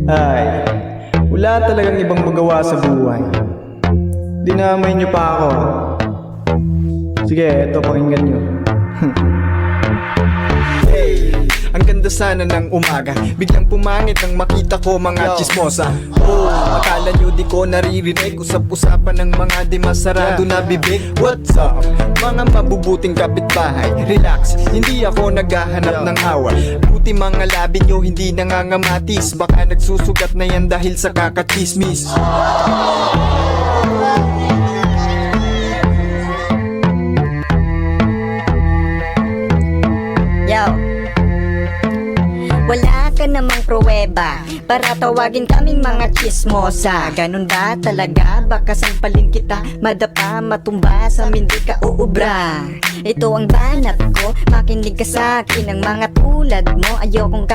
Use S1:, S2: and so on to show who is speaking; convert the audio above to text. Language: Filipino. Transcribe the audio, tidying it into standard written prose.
S1: Ay, wala talagang ibang magawa sa buhay. Dinamay niyo pa ako. Sige, eto pakinggan niyo. Hey, ang ganda sana ng umaga. Biglang pumangit nang makita ko mga chismosa. Oh, akala nyo di ko naririnig. Usap-usapan ng mga di masarado na bibig. What's up? Mga mabubuting kapitbahay, relax, hindi ako naghahanap ng away. Buti mga labi nyo hindi nangangamatis. Baka nagsusugat na yan dahil sa kakatismis.
S2: Yo, wala ka namang pruweba para tawagin kaming mga chismosa. Ganun ba talaga? Baka sampalin kita, madapa, matumba, sa hindi ka uubra. Ito ang banat ko, makinig ka sa akin. Ang mga tulad mo, ayokong